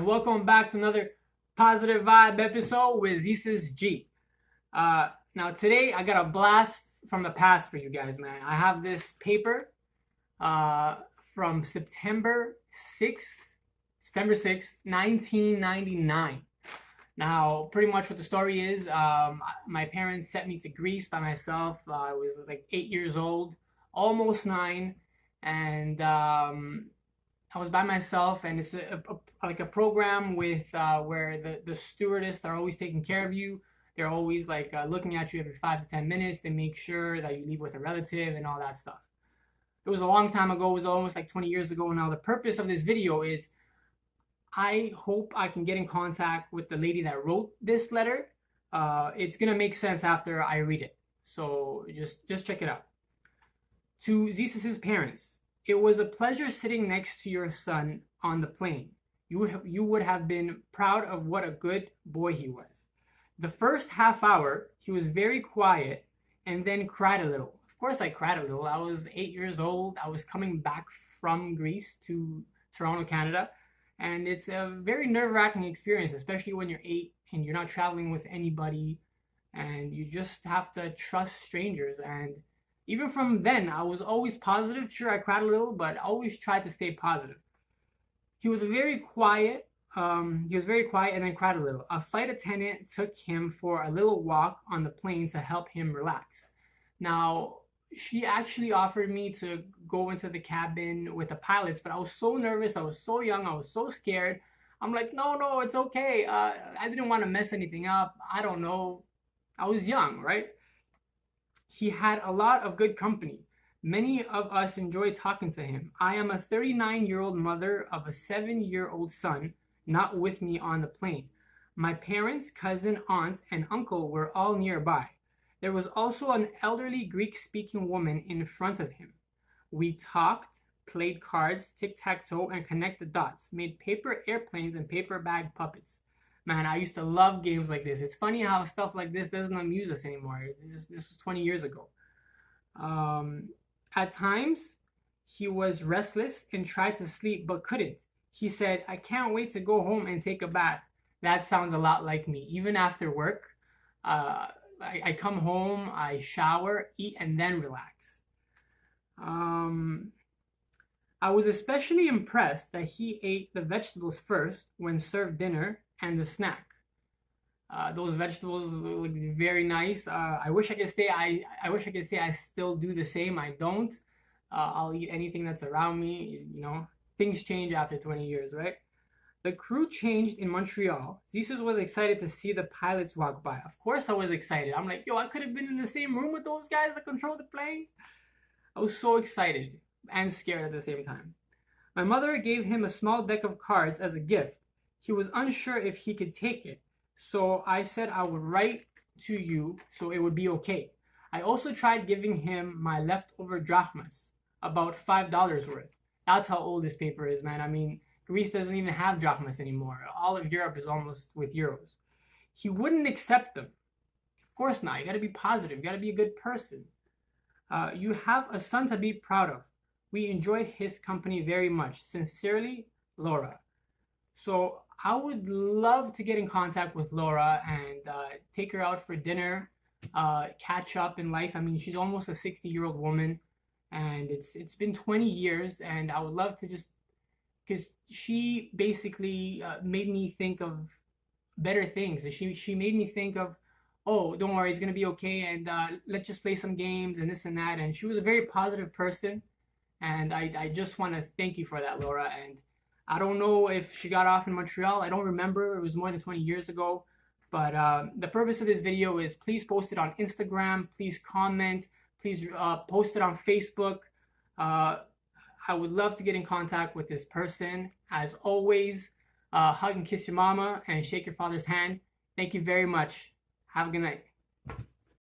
and welcome back to another positive vibe episode with Zesis G. Now today I got a blast from the past for you guys, man. I have this paper uh, from September 6th, 1999. Now, pretty much what the story is, my parents sent me to Greece by myself. I was like 8 years old, almost nine, and I was by myself, and it's like a program with where the stewardess are always taking care of you. They're always like looking at you every 5 to 10 minutes. They make sure that you leave with a relative and all that stuff. It was a long time ago. It was almost like 20 years ago. Now, the purpose of this video is I hope I can get in contact with the lady that wrote this letter. It's gonna make sense after I read it. So just check it out. To Zeus's parents, it was a pleasure sitting next to your son on the plane. You would have been proud of what a good boy he was. The first half hour, he was very quiet and then cried a little. Of course, I cried a little. I was 8 years old. I was coming back from Greece to Toronto, Canada. And it's a very nerve-wracking experience, especially when you're 8 and you're not traveling with anybody and you just have to trust strangers. And even from then, I was always positive. Sure, I cried a little, but I always tried to stay positive. He was very quiet. And then cried a little. A flight attendant took him for a little walk on the plane to help him relax. Now, she actually offered me to go into the cabin with the pilots, but I was so nervous. I was so young. I was so scared. I'm like, no, it's okay. I didn't want to mess anything up. I don't know. I was young, right? He had a lot of good company. Many of us enjoyed talking to him. I am a 39-year-old mother of a 7-year-old son, not with me on the plane. My parents, cousin, aunt, and uncle were all nearby. There was also an elderly Greek-speaking woman in front of him. We talked, played cards, tic-tac-toe, and connected dots, made paper airplanes and paper bag puppets. Man, I used to love games like this. It's funny how stuff like this doesn't amuse us anymore. This was 20 years ago. At times, he was restless and tried to sleep but couldn't. He said, I can't wait to go home and take a bath. That sounds a lot like me. Even after work, I come home, I shower, eat, and then relax. I was especially impressed that he ate the vegetables first when served dinner and the snack. Those vegetables look very nice. I wish I could say I still do the same. I don't. I'll eat anything that's around me. You know, things change after 20 years, right? The crew changed in Montreal. Zeus was excited to see the pilots walk by. Of course I was excited. I'm like, yo, I could have been in the same room with those guys that control the plane. I was so excited and scared at the same time. My mother gave him a small deck of cards as a gift. He was unsure if he could take it, so I said I would write to you so it would be okay. I also tried giving him my leftover drachmas, about $5 worth. That's how old this paper is, man. I mean, Greece doesn't even have drachmas anymore. All of Europe is almost with euros. He wouldn't accept them. Of course not. You got to be positive. You got to be a good person. You have a son to be proud of. We enjoyed his company very much. Sincerely, Laura. So I would love to get in contact with Laura and take her out for dinner, catch up in life. I mean, she's almost a 60-year-old woman, and it's been 20 years, and I would love to just, because she basically made me think of better things. She made me think of, oh, don't worry, it's gonna be okay, and let's just play some games and this and that. And she was a very positive person, and I just want to thank you for that, Laura. And I don't know if she got off in Montreal. I don't remember. It was more than 20 years ago. But the purpose of this video is please post it on Instagram. Please comment. Please post it on Facebook. I would love to get in contact with this person. As always, hug and kiss your mama and shake your father's hand. Thank you very much. Have a good night.